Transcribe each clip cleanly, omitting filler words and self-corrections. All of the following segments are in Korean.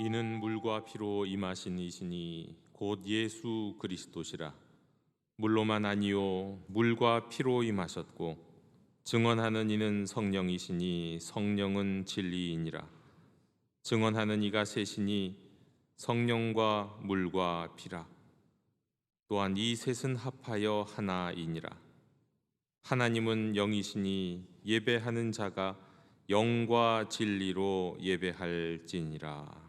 이는 물과 피로 임하신 이시니 곧 예수 그리스도시라. 물로만 아니요 물과 피로 임하셨고 증언하는 이는 성령이시니 성령은 진리이니라. 증언하는 이가 셋이니 성령과 물과 피라. 또한 이 셋은 합하여 하나이니라. 하나님은 영이시니 예배하는 자가 영과 진리로 예배할지니라.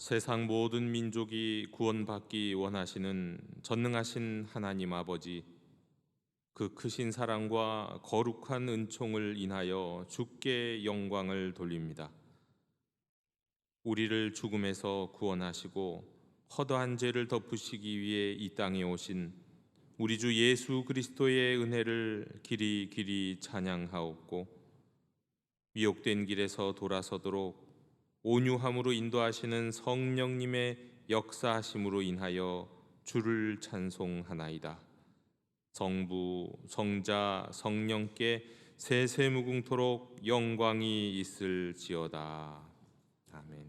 세상 모든 민족이 구원받기 원하시는 전능하신 하나님 아버지, 그 크신 사랑과 거룩한 은총을 인하여 주께 영광을 돌립니다. 우리를 죽음에서 구원하시고 허다한 죄를 덮으시기 위해 이 땅에 오신 우리 주 예수 그리스도의 은혜를 길이 찬양하옵고, 미혹된 길에서 돌아서도록 온유함으로 인도하시는 성령님의 역사하심으로 인하여 주를 찬송하나이다. 성부, 성자, 성령께 세세무궁토록 영광이 있을지어다. 아멘.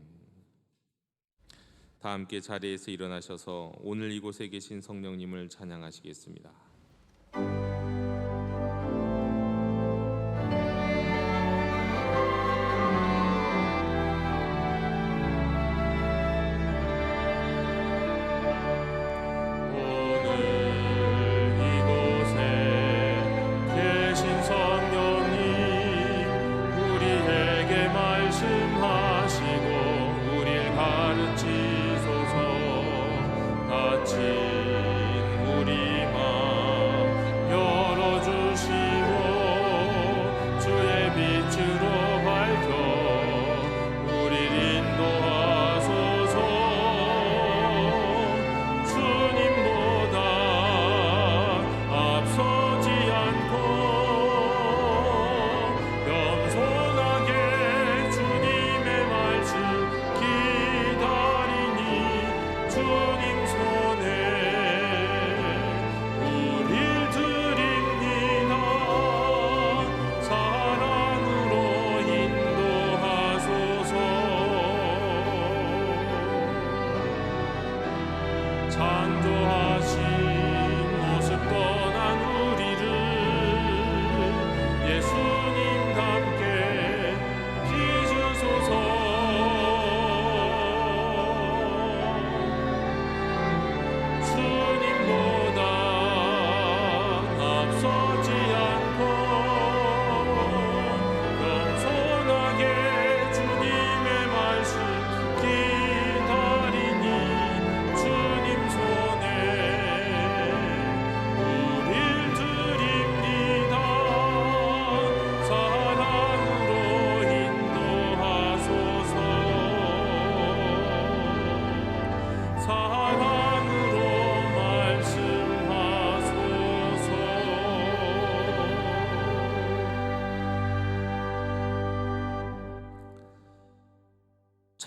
다 함께 자리에서 일어나셔서 오늘 이곳에 계신 성령님을 찬양하시겠습니다.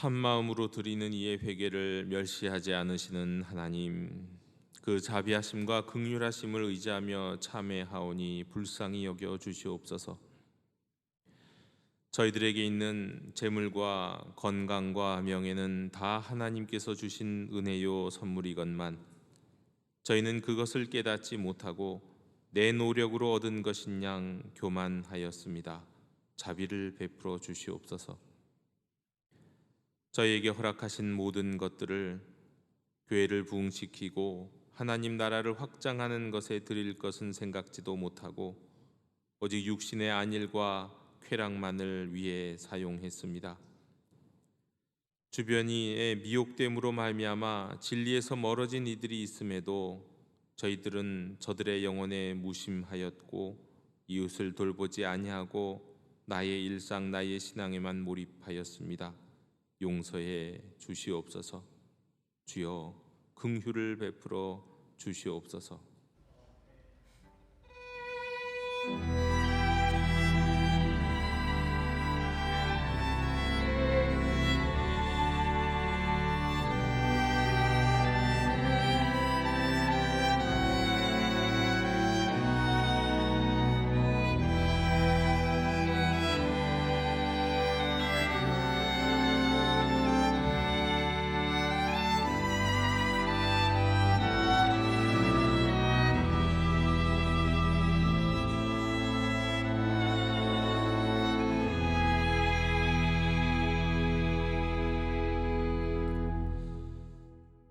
참마음으로 드리는 이의 회개를 멸시하지 않으시는 하나님, 그 자비하심과 긍휼하심을 의지하며 참회하오니 불쌍히 여겨 주시옵소서. 저희들에게 있는 재물과 건강과 명예는 다 하나님께서 주신 은혜요 선물이건만 저희는 그것을 깨닫지 못하고 내 노력으로 얻은 것인 양 교만하였습니다. 자비를 베풀어 주시옵소서. 저희에게 허락하신 모든 것들을 교회를 부흥시키고 하나님 나라를 확장하는 것에 드릴 것은 생각지도 못하고 오직 육신의 안일과 쾌락만을 위해 사용했습니다. 주변이 미혹됨으로 말미암아 진리에서 멀어진 이들이 있음에도 저희들은 저들의 영혼에 무심하였고 이웃을 돌보지 아니하고 나의 일상 나의 신앙에만 몰입하였습니다. 용서해 주시옵소서. 주여 긍휼을 베풀어 주시옵소서.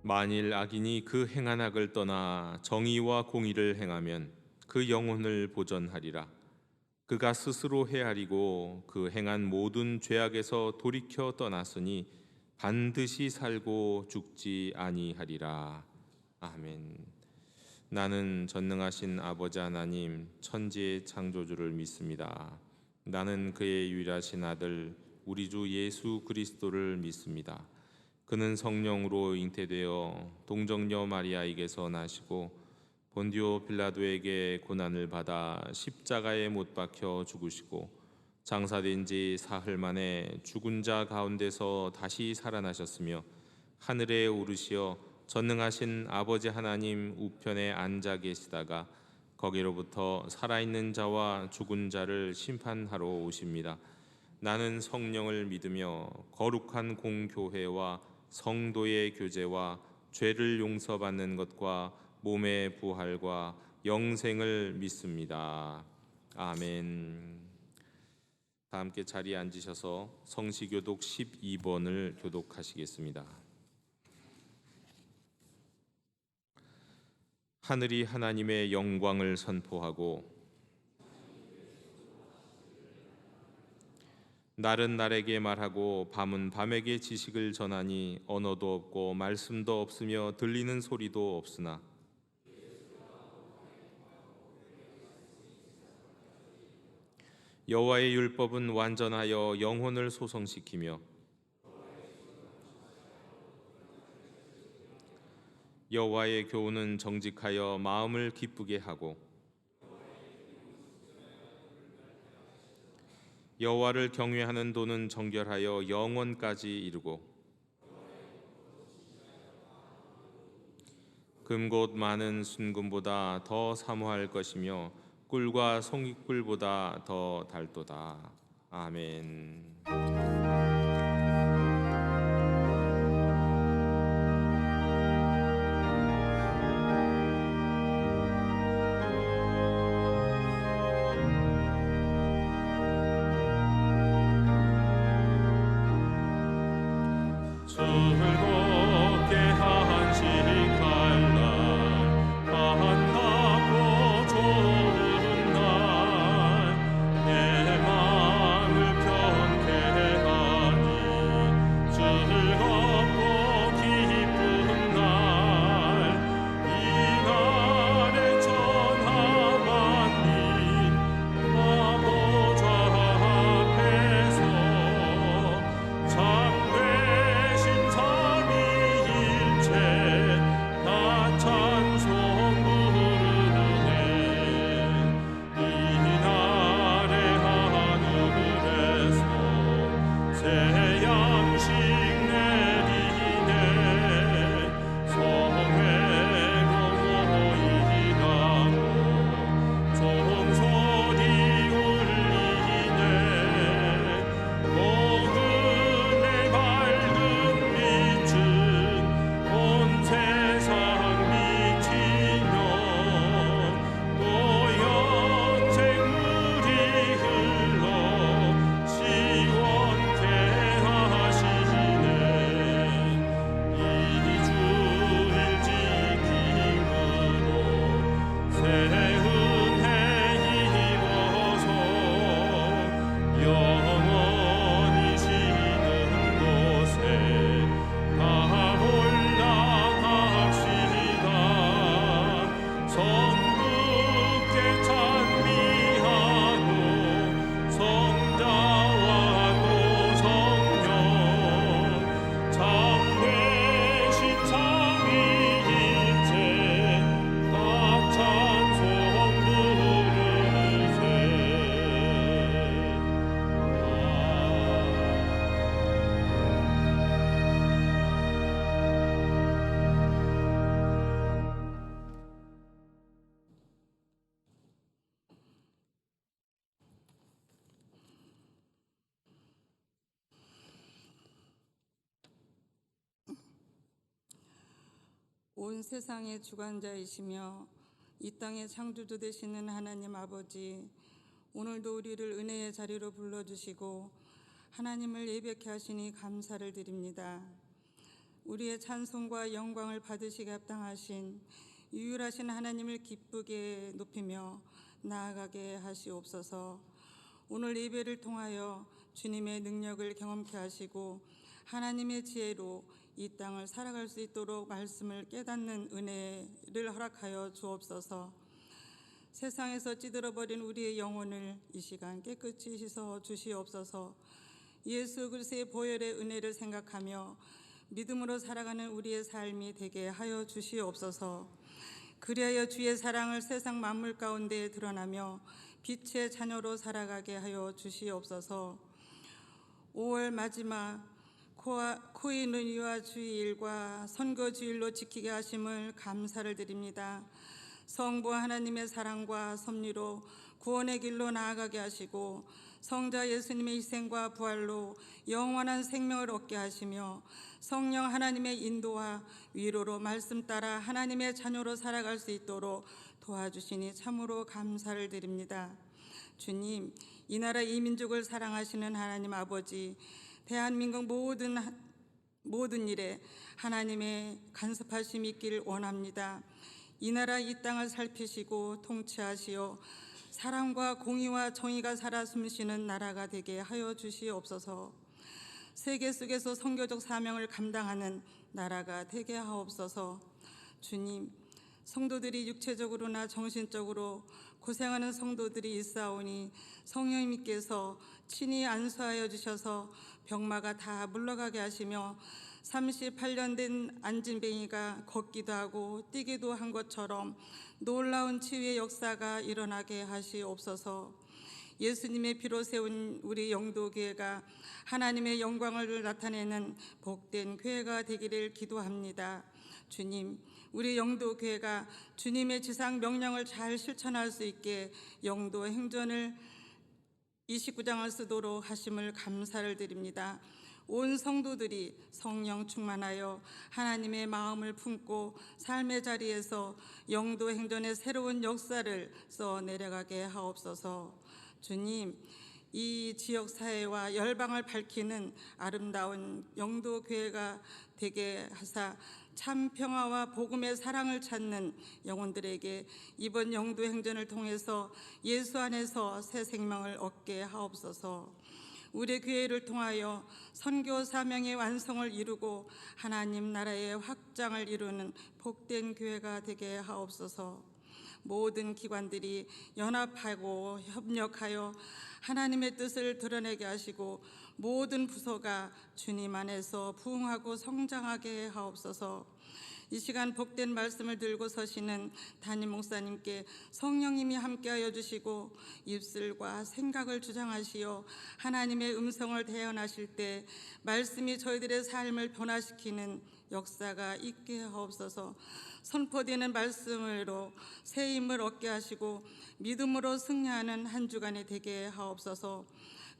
만일 악인이 그 행한 악을 떠나 정의와 공의를 행하면 그 영혼을 보전하리라. 그가 스스로 헤아리고 그 행한 모든 죄악에서 돌이켜 떠났으니 반드시 살고 죽지 아니하리라. 아멘. 나는 전능하신 아버지 하나님 천지의 창조주를 믿습니다. 나는 그의 유일하신 아들 우리 주 예수 그리스도를 믿습니다. 그는 성령으로 잉태되어 동정녀 마리아에게서 나시고 본디오 빌라도에게 고난을 받아 십자가에 못 박혀 죽으시고 장사된 지 사흘 만에 죽은 자 가운데서 다시 살아나셨으며 하늘에 오르시어 전능하신 아버지 하나님 우편에 앉아 계시다가 거기로부터 살아있는 자와 죽은 자를 심판하러 오십니다. 나는 성령을 믿으며 거룩한 공교회와 성도의 교제와 죄를 용서받는 것과 몸의 부활과 영생을 믿습니다. 아멘. 다 함께 자리에 앉으셔서 성시교독 12번을 교독하시겠습니다. 하늘이 하나님의 영광을 선포하고 날은 날에게 말하고 밤은 밤에게 지식을 전하니 언어도 없고 말씀도 없으며 들리는 소리도 없으나 여호와의 율법은 완전하여 영혼을 소성시키며 여호와의 교훈은 정직하여 마음을 기쁘게 하고 여호와를 경외하는 도는 정결하여 영원까지 이르고 금곧 많은 순금보다 더 사모할 것이며 꿀과 송이꿀보다 더 달도다. 아멘. 즐겁게 한식할 날 반갑고 좋은 날 내 마음을 편케 하니 즐겁고 기쁜 날 이 날에 천하 만민 아버지 앞에서 참되신 사랑 온 세상의 주관자이시며 이 땅의 창조주 되시는 하나님 아버지, 오늘도 우리를 은혜의 자리로 불러주시고 하나님을 예배케 하시니 감사를 드립니다. 우리의 찬송과 영광을 받으시게 합당하신 유일하신 하나님을 기쁘게 높이며 나아가게 하시옵소서. 오늘 예배를 통하여 주님의 능력을 경험케 하시고 하나님의 지혜로 이 땅을 살아갈 수 있도록 말씀을 깨닫는 은혜를 허락하여 주옵소서. 세상에서 찌들어버린 우리의 영혼을 이 시간 깨끗이 씻어 주시옵소서. 예수 그리스도의 보혈의 은혜를 생각하며 믿음으로 살아가는 우리의 삶이 되게 하여 주시옵소서. 그리하여 주의 사랑을 세상 만물 가운데 드러나며 빛의 자녀로 살아가게 하여 주시옵소서. 5월 마지막 코인의 유아 주일과 선거 주일로 지키게 하심을 감사를 드립니다. 성부 하나님의 사랑과 섭리로 구원의 길로 나아가게 하시고 성자 예수님의 희생과 부활로 영원한 생명을 얻게 하시며 성령 하나님의 인도와 위로로 말씀 따라 하나님의 자녀로 살아갈 수 있도록 도와주시니 참으로 감사를 드립니다. 주님, 이 나라 이 민족을 사랑하시는 하나님 아버지, 대한민국 모든 일에 하나님의 간섭하심이 있기를 원합니다. 이 나라 이 땅을 살피시고 통치하시어 사랑과 공의와 정의가 살아 숨쉬는 나라가 되게 하여 주시옵소서. 세계 속에서 선교적 사명을 감당하는 나라가 되게 하옵소서. 주님, 성도들이 육체적으로나 정신적으로 고생하는 성도들이 있사오니 성령님께서 친히 안수하여 주셔서 병마가 다 물러가게 하시며 38년 된 안진뱅이가 걷기도 하고 뛰기도 한 것처럼 놀라운 치유의 역사가 일어나게 하시옵소서. 예수님의 피로 세운 우리 영도교회가 하나님의 영광을 나타내는 복된 교회가 되기를 기도합니다. 주님, 우리 영도교회가 주님의 지상 명령을 잘 실천할 수 있게 영도 행전을 29장을 쓰도록 하심을 감사를 드립니다. 온 성도들이 성령 충만하여 하나님의 마음을 품고 삶의 자리에서 영도 행전의 새로운 역사를 써 내려가게 하옵소서. 주님, 이 지역 사회와 열방을 밝히는 아름다운 영도 교회가 되게 하사 참 평화와 복음의 사랑을 찾는 영혼들에게 이번 영도 행전을 통해서 예수 안에서 새 생명을 얻게 하옵소서. 우리 교회를 통하여 선교 사명의 완성을 이루고 하나님 나라의 확장을 이루는 복된 교회가 되게 하옵소서. 모든 기관들이 연합하고 협력하여 하나님의 뜻을 드러내게 하시고 모든 부서가 주님 안에서 부흥하고 성장하게 하옵소서. 이 시간 복된 말씀을 들고 서시는 담임 목사님께 성령님이 함께하여 주시고 입술과 생각을 주장하시어 하나님의 음성을 대언하실 때 말씀이 저희들의 삶을 변화시키는 역사가 있게 하옵소서. 선포되는 말씀으로 새 힘을 얻게 하시고 믿음으로 승리하는 한 주간이 되게 하옵소서.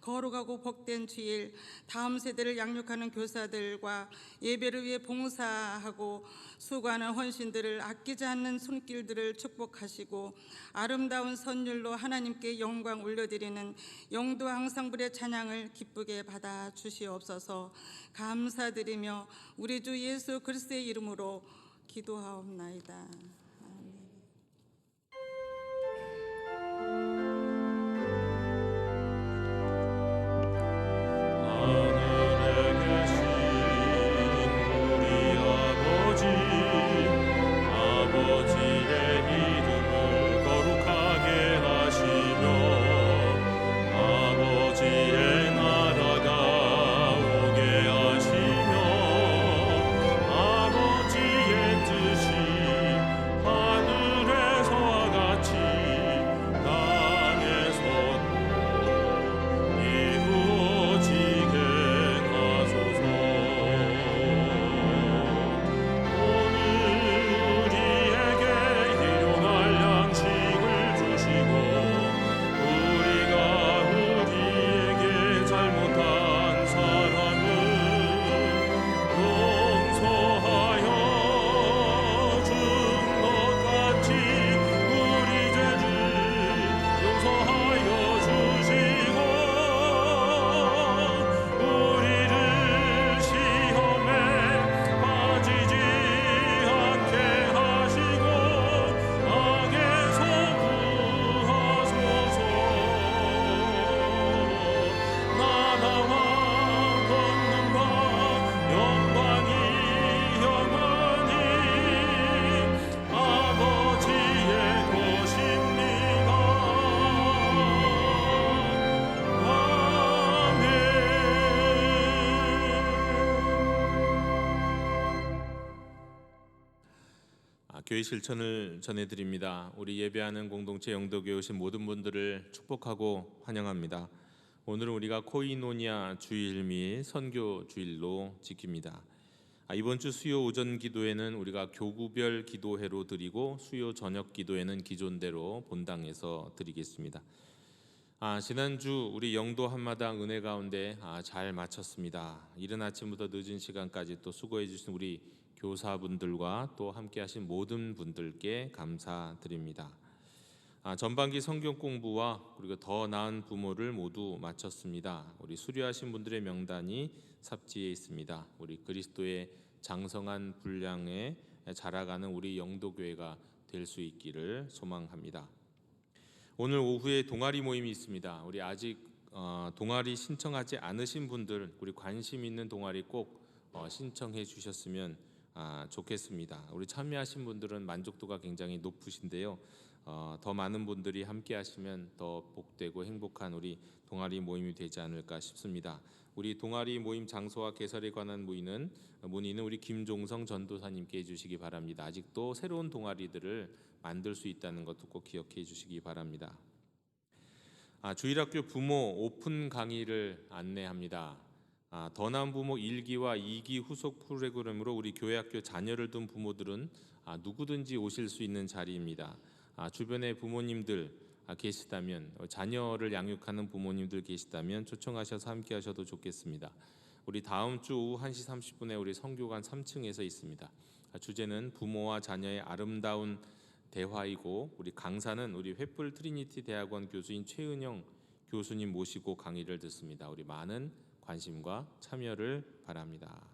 거룩하고 복된 주일, 다음 세대를 양육하는 교사들과 예배를 위해 봉사하고 수고하는 헌신들을 아끼지 않는 손길들을 축복하시고 아름다운 선율로 하나님께 영광 올려드리는 영도 항상불의 찬양을 기쁘게 받아 주시옵소서. 감사드리며 우리 주 예수 그리스도의 이름으로 기도하옵나이다. 하늘에 계신 우리 아버지의 이름을 거룩하게 하시며 아버지의 나라가 오게 하시며 아버지의 뜻이 하늘 교회 실천을 전해드립니다. 우리 예배하는 공동체 영도교회 오신 모든 분들을 축복하고 환영합니다. 오늘은 우리가 코이노니아 주일 및 선교 주일로 지킵니다. 이번 주 수요 오전 기도회는 우리가 교구별 기도회로 드리고 수요 저녁 기도회는 기존대로 본당에서 드리겠습니다. 지난주 우리 영도 한마당 은혜 가운데 잘 마쳤습니다. 이른 아침부터 늦은 시간까지 또 수고해 주신 우리 교사분들과 또 함께하신 모든 분들께 감사드립니다. 전반기 성경 공부와 그리고 더 나은 부모를 모두 마쳤습니다. 우리 수료하신 분들의 명단이 삽지에 있습니다. 우리 그리스도의 장성한 분량에 자라가는 우리 영도교회가 될 수 있기를 소망합니다. 오늘 오후에 동아리 모임이 있습니다. 우리 아직 동아리 신청하지 않으신 분들, 우리 관심 있는 동아리 꼭 신청해 주셨으면 좋겠습니다. 우리 참여하신 분들은 만족도가 굉장히 높으신데요. 더 많은 분들이 함께 하시면 더 복되고 행복한 우리 동아리 모임이 되지 않을까 싶습니다. 우리 동아리 모임 장소와 개설에 관한 문의는 우리 김종성 전도사님께 해주시기 바랍니다. 아직도 새로운 동아리들을 만들 수 있다는 것도 꼭 기억해 주시기 바랍니다. 주일학교 부모 오픈 강의를 안내합니다. 더 나은 부모 1기와 2기 후속 프로그램으로 우리 교회학교 자녀를 둔 부모들은 누구든지 오실 수 있는 자리입니다. 주변에 부모님들 계시다면, 자녀를 양육하는 부모님들 계시다면 초청하셔서 함께 하셔도 좋겠습니다. 우리 다음 주 오후 1시 30분에 우리 성교관 3층에서 있습니다. 주제는 부모와 자녀의 아름다운 대화이고, 우리 강사는 우리 횃불 트리니티 대학원 교수인 최은영 교수님 모시고 강의를 듣습니다. 우리 많은 관심과 참여를 바랍니다.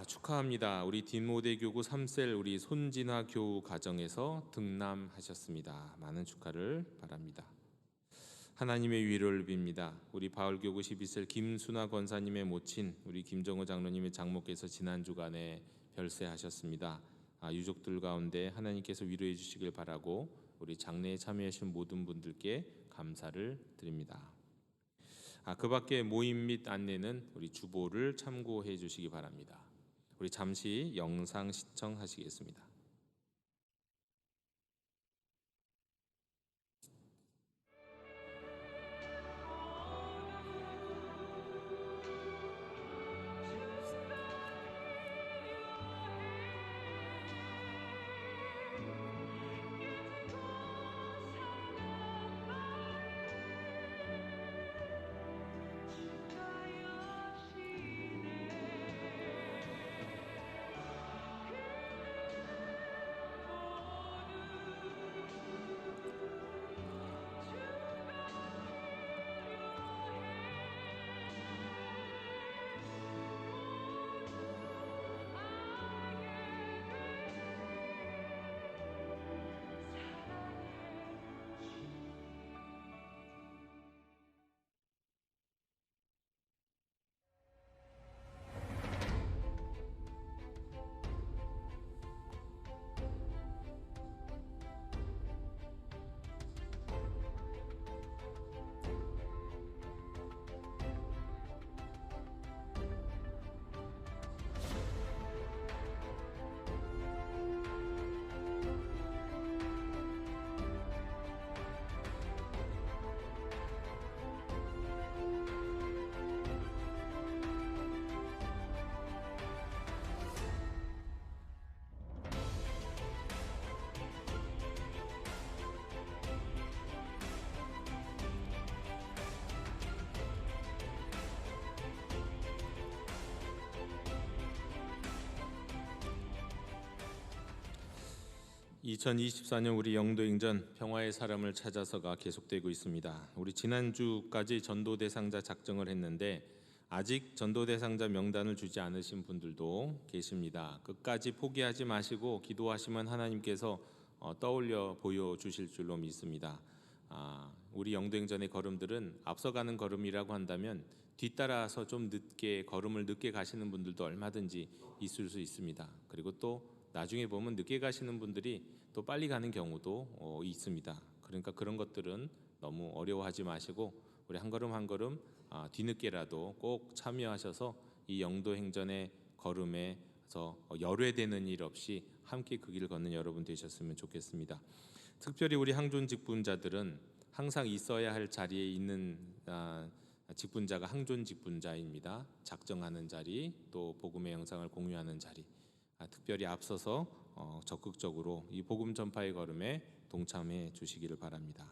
축하합니다. 우리 딘모데 교구 3셀 우리 손진아 교우 가정에서 등남하셨습니다. 많은 축하를 바랍니다. 하나님의 위로를 빕니다. 우리 바울교구 12셀 김순아 권사님의 모친 우리 김정호 장로님의 장모께서 지난 주간에 별세하셨습니다. 유족들 가운데 하나님께서 위로해 주시길 바라고 우리 장례에 참여하신 모든 분들께 감사를 드립니다. 그 밖에 모임 및 안내는 우리 주보를 참고해 주시기 바랍니다. 우리 잠시 영상 시청하시겠습니다. (2024년) 우리 영도행전 평화의 사람을 찾아서가 계속되고 있습니다. 우리 지난주까지 전도 대상자 작정을 했는데 아직 전도 대상자 명단을 주지 않으신 분들도 계십니다. 끝까지 포기하지 마시고 기도하시면 하나님께서 떠올려 보여주실 줄로 믿습니다. 우리 영도행전의 걸음들은 앞서가는 걸음이라고 한다면 뒤따라서 좀 늦게 걸음을 늦게 가시는 분들도 얼마든지 있을 수 있습니다. 그리고 또 나중에 보면 늦게 가시는 분들이 또 빨리 가는 경우도 있습니다. 그러니까 그런 것들은 너무 어려워하지 마시고 우리 한 걸음 한 걸음 뒤늦게라도 꼭 참여하셔서 이 영도 행전의 걸음에 그래서 열외되는 일 없이 함께 그 길을 걷는 여러분 되셨으면 좋겠습니다. 특별히 우리 항존 직분자들은 항상 있어야 할 자리에 있는 직분자가 항존 직분자입니다. 작정하는 자리, 또 복음의 영상을 공유하는 자리, 특별히 앞서서 적극적으로 이 복음 전파의 걸음에 동참해 주시기를 바랍니다.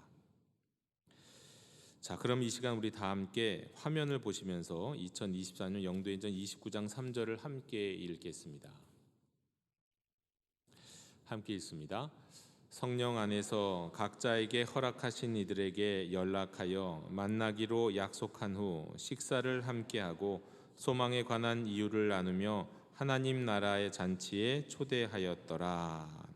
자, 그럼 이 시간 우리 다 함께 화면을 보시면서 2024년 영도행전 29장 3절을 함께 읽겠습니다. 함께 읽습니다. 성령 안에서 각자에게 허락하신 이들에게 연락하여 만나기로 약속한 후 식사를 함께하고 소망에 관한 이유를 나누며 하나님 나라의 잔치에 초대하였더라.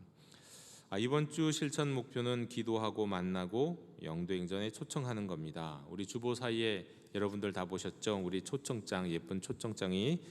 이번 주 실천 목표는 기도하고 만나고 영도행전에 초청하는 겁니다. 우리 주보 사이에 여러분들 다 보셨죠? 우리 초청장, 예쁜 초청장이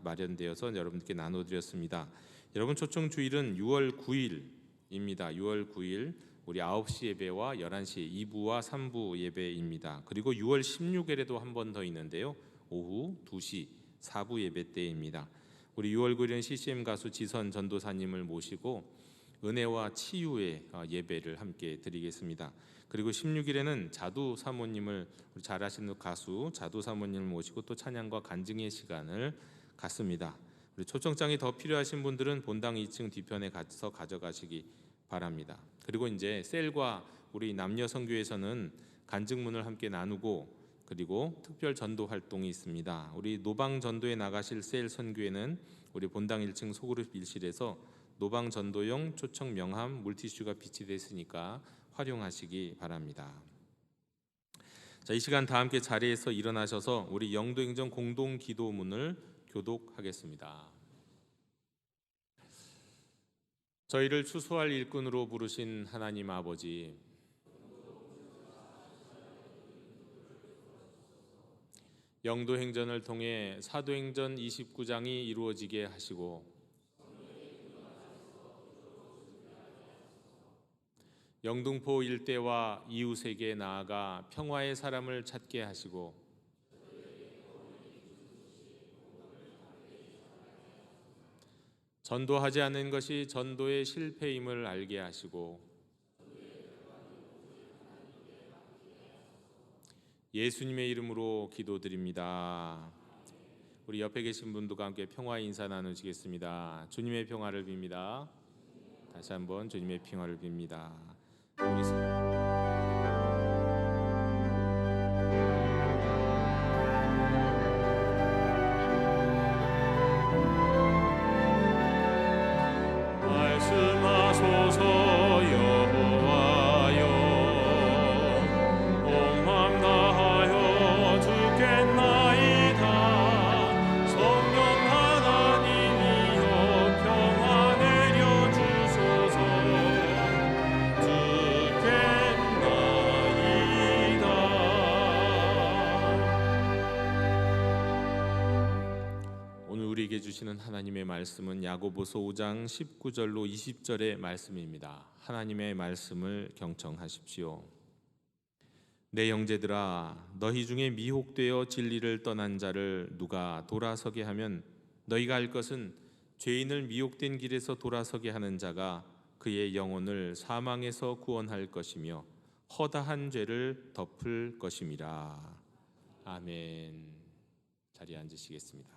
마련되어서 여러분들께 나눠드렸습니다. 여러분 초청 주일은 6월 9일입니다. 6월 9일 우리 9시 예배와 11시 2부와 3부 예배입니다. 그리고 6월 16일에도 한 번 더 있는데요. 오후 2시 4부 예배 때입니다. 우리 6월 9일은 CCM 가수 지선 전도사님을 모시고 은혜와 치유의 예배를 함께 드리겠습니다. 그리고 16일에는 자두 사모님을, 우리 잘 아시는 가수 자두 사모님을 모시고 또 찬양과 간증의 시간을 갖습니다. 우리 초청장이 더 필요하신 분들은 본당 2층 뒤편에 가서 가져가시기 바랍니다. 그리고 이제 셀과 우리 남녀 선교에서는 간증문을 함께 나누고, 그리고 특별 전도 활동이 있습니다. 우리 노방 전도에 나가실 셀 선교회는 우리 본당 1층 소그룹 일실에서 노방 전도용 초청 명함 물티슈가 비치되어 있으니까 활용하시기 바랍니다. 자, 이 시간 다 함께 자리에서 일어나셔서 우리 영도행전 공동 기도문을 교독하겠습니다. 저희를 추수할 일꾼으로 부르신 하나님 아버지, 영도행전을 통해 사도행전 29장이 이루어지게 하시고 영등포 일대와 이웃에게 나아가 평화의 사람을 찾게 하시고 전도하지 않는 것이 전도의 실패임을 알게 하시고 예수님의 이름으로 기도드립니다. 우리 옆에 계신 분들과 함께 평화 인사 나누시겠습니다. 주님의 평화를 빕니다. 다시 한번 주님의 평화를 빕니다. 말씀하소서 여호와여, 온 마음 다하여 듣겠나이다. 성령 하나님이여 평화 내려주소서. 듣겠나이다. 오늘 우리에게 주시는 하나님의 말씀은 야고보서 5장 19절로 20절의 말씀입니다. 하나님의 말씀을 경청하십시오. 내 형제들아, 너희 중에 미혹되어 진리를 떠난 자를 누가 돌아서게 하면 너희가 알 것은 죄인을 미혹된 길에서 돌아서게 하는 자가 그의 영혼을 사망에서 구원할 것이며 허다한 죄를 덮을 것임이라. 아멘. 자리에 앉으시겠습니다.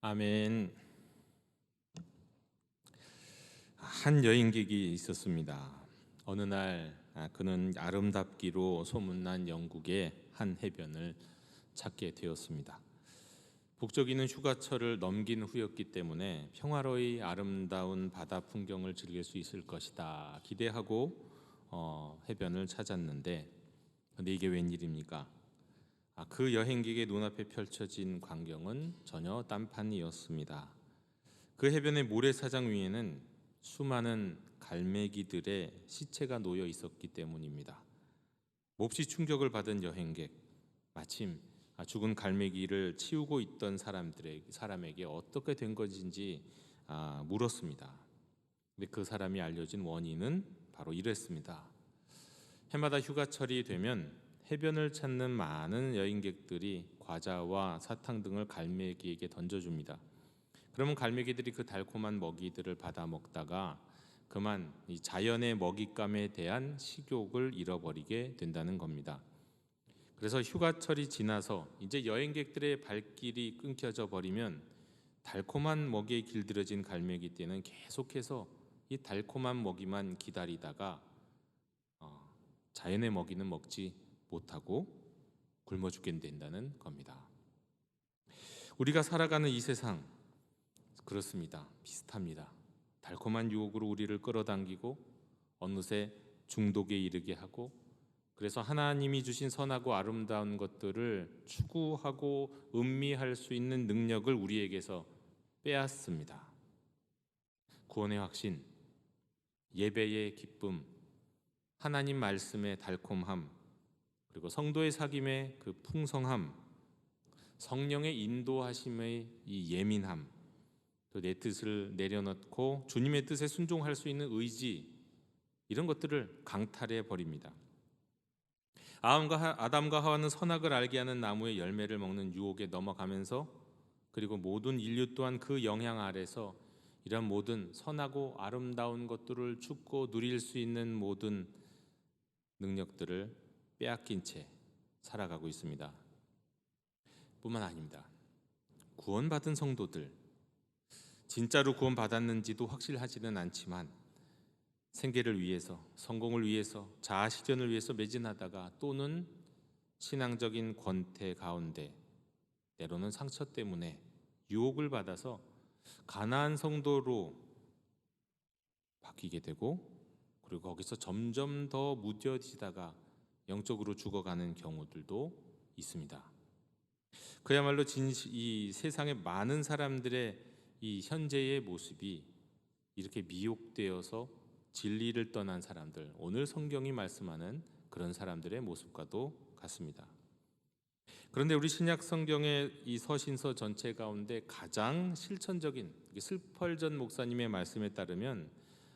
아멘. 한 여행객이 있었습니다. 어느 날 그는 아름답기로 소문난 영국의 한 해변을 찾게 되었습니다. 북적이는 휴가철을 넘긴 후였기 때문에 평화로이 아름다운 바다 풍경을 즐길 수 있을 것이다 기대하고 해변을 찾았는데, 근데 이게 웬일입니까? 그 여행객의 눈앞에 펼쳐진 광경은 전혀 딴판이었습니다. 그 해변의 모래사장 위에는 수많은 갈매기들의 시체가 놓여 있었기 때문입니다. 몹시 충격을 받은 여행객, 마침 죽은 갈매기를 치우고 있던 사람에게 어떻게 된 것인지 물었습니다. 근데 그 사람이 알려진 원인은 바로 이랬습니다. 해마다 휴가철이 되면 해변을 찾는 많은 여행객들이 과자와 사탕 등을 갈매기에게 던져줍니다. 그러면 갈매기들이 그 달콤한 먹이들을 받아 먹다가 그만 이 자연의 먹잇감에 대한 식욕을 잃어버리게 된다는 겁니다. 그래서 휴가철이 지나서 이제 여행객들의 발길이 끊겨져 버리면 달콤한 먹이에 길들여진 갈매기떼는 계속해서 이 달콤한 먹이만 기다리다가 자연의 먹이는 먹지 못하고 굶어 죽게 된다는 겁니다. 우리가 살아가는 이 세상 그렇습니다. 비슷합니다. 달콤한 유혹으로 우리를 끌어당기고 어느새 중독에 이르게 하고, 그래서 하나님이 주신 선하고 아름다운 것들을 추구하고 음미할 수 있는 능력을 우리에게서 빼앗습니다. 구원의 확신, 예배의 기쁨, 하나님 말씀의 달콤함, 그리고 성도의 사귐의 그 풍성함, 성령의 인도하심의 이 예민함, 또 내 뜻을 내려놓고 주님의 뜻에 순종할 수 있는 의지, 이런 것들을 강탈해 버립니다. 아담과 하와는 선악을 알게 하는 나무의 열매를 먹는 유혹에 넘어가면서, 그리고 모든 인류 또한 그 영향 아래서 이런 모든 선하고 아름다운 것들을 죽고 누릴 수 있는 모든 능력들을 빼앗긴 채 살아가고 있습니다. 뿐만 아닙니다. 구원받은 성도들, 진짜로 구원받았는지도 확실하지는 않지만 생계를 위해서, 성공을 위해서, 자아 실현을 위해서 매진하다가 또는 신앙적인 권태 가운데 때로는 상처 때문에 유혹을 받아서 가나안 성도로 바뀌게 되고, 그리고 거기서 점점 더 무뎌지다가 영적으로 죽어가는 경우들도 있습니다. 그야말로 이 세상의 많은 사람들의 이 현재의 모습이 이렇게 미혹되어서 진리를 떠난 사람들, 오늘 성경이 말씀하는 그런 사람들의 모습과도 같습니다. 그런데 우리 신약 성경의 이 서신서 전체 가운데 가장 실천적인 슬펄전 목사님의 말씀에 따르면